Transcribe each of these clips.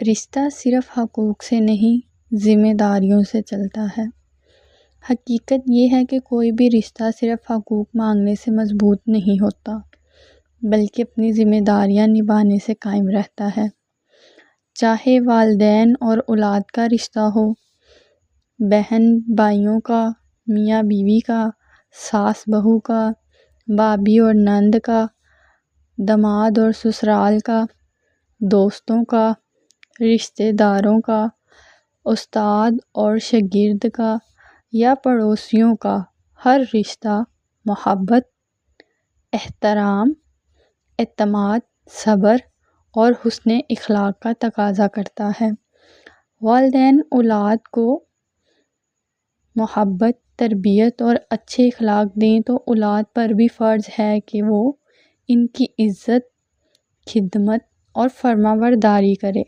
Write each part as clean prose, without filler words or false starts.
رشتہ صرف حقوق سے نہیں، ذمہ داریوں سے چلتا ہے۔ حقیقت یہ ہے کہ کوئی بھی رشتہ صرف حقوق مانگنے سے مضبوط نہیں ہوتا، بلکہ اپنی ذمہ داریاں نبھانے سے قائم رہتا ہے۔ چاہے والدین اور اولاد کا رشتہ ہو، بہن بھائیوں کا، میاں بیوی کا، ساس بہو کا، بھابھی اور نند کا، داماد اور سسرال کا، دوستوں کا، رشتہ داروں کا، استاد اور شاگرد کا یا پڑوسیوں کا، ہر رشتہ محبت، احترام، اعتماد، صبر اور حسن اخلاق کا تقاضا کرتا ہے۔ والدین اولاد کو محبت، تربیت اور اچھے اخلاق دیں تو اولاد پر بھی فرض ہے کہ وہ ان کی عزت، خدمت اور فرمانبرداری کرے۔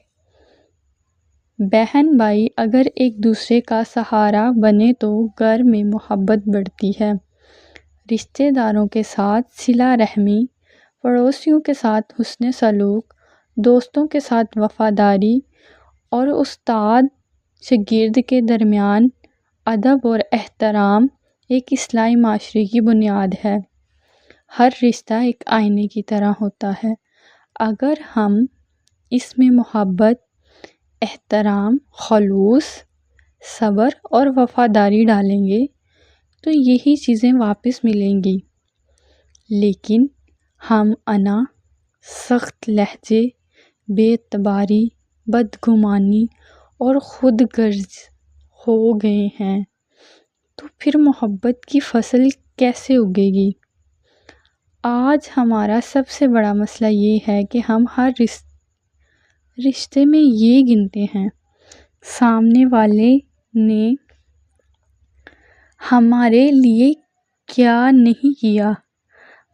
بہن بھائی اگر ایک دوسرے کا سہارا بنے تو گھر میں محبت بڑھتی ہے۔ رشتہ داروں کے ساتھ صلہ رحمی، پڑوسیوں کے ساتھ حسن سلوک، دوستوں کے ساتھ وفاداری اور استاد شاگرد کے درمیان ادب اور احترام ایک اصلاحی معاشرے کی بنیاد ہے۔ ہر رشتہ ایک آئینے کی طرح ہوتا ہے۔ اگر ہم اس میں محبت، احترام، خلوص، صبر اور وفاداری ڈالیں گے تو یہی چیزیں واپس ملیں گی۔ لیکن ہم انا، سخت لہجے، بے اعتباری، بدگمانی اور خود غرض ہو گئے ہیں تو پھر محبت کی فصل کیسے اگے گی؟ آج ہمارا سب سے بڑا مسئلہ یہ ہے کہ ہم ہر رشتے میں یہ گنتے ہیں، سامنے والے نے ہمارے لیے کیا نہیں کیا،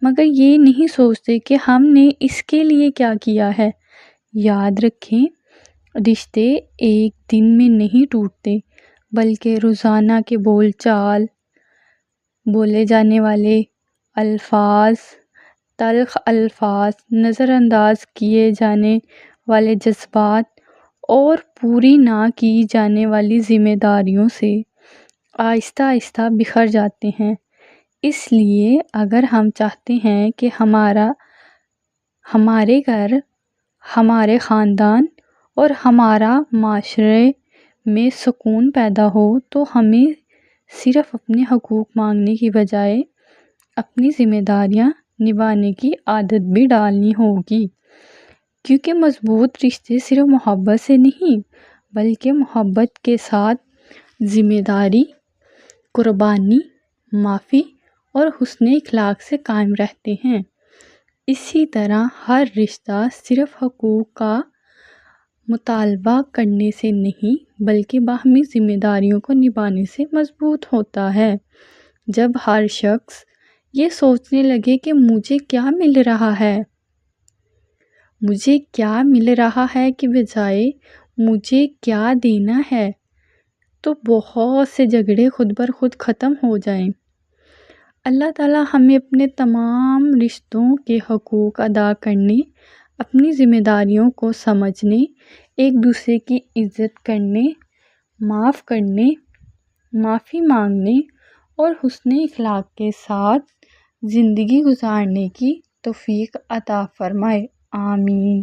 مگر یہ نہیں سوچتے کہ ہم نے اس کے لیے کیا کیا ہے۔ یاد رکھیں، رشتے ایک دن میں نہیں ٹوٹتے، بلکہ روزانہ کے بول چال، بولے جانے والے الفاظ، تلخ الفاظ، نظر انداز کیے جانے والے جذبات اور پوری نہ کی جانے والی ذمہ داریوں سے آہستہ آہستہ بکھر جاتے ہیں۔ اس لیے اگر ہم چاہتے ہیں کہ ہمارے گھر، ہمارے خاندان اور ہمارا معاشرے میں سکون پیدا ہو تو ہمیں صرف اپنے حقوق مانگنے کی بجائے اپنی ذمہ داریاں نبھانے کی عادت بھی ڈالنی ہوگی، کیونکہ مضبوط رشتے صرف محبت سے نہیں بلکہ محبت کے ساتھ ذمہ داری، قربانی، معافی اور حسن اخلاق سے قائم رہتے ہیں۔ اسی طرح ہر رشتہ صرف حقوق کا مطالبہ کرنے سے نہیں بلکہ باہمی ذمہ داریوں کو نبھانے سے مضبوط ہوتا ہے۔ جب ہر شخص یہ سوچنے لگے کہ مجھے کیا مل رہا ہے کہ بجائے مجھے کیا دینا ہے، تو بہت سے جھگڑے خود بخود ختم ہو جائیں۔ اللہ تعالیٰ ہمیں اپنے تمام رشتوں کے حقوق ادا کرنے، اپنی ذمہ داریوں کو سمجھنے، ایک دوسرے کی عزت کرنے، معاف کرنے، معافی مانگنے اور حسن اخلاق کے ساتھ زندگی گزارنے کی توفیق عطا فرمائے۔ آمین۔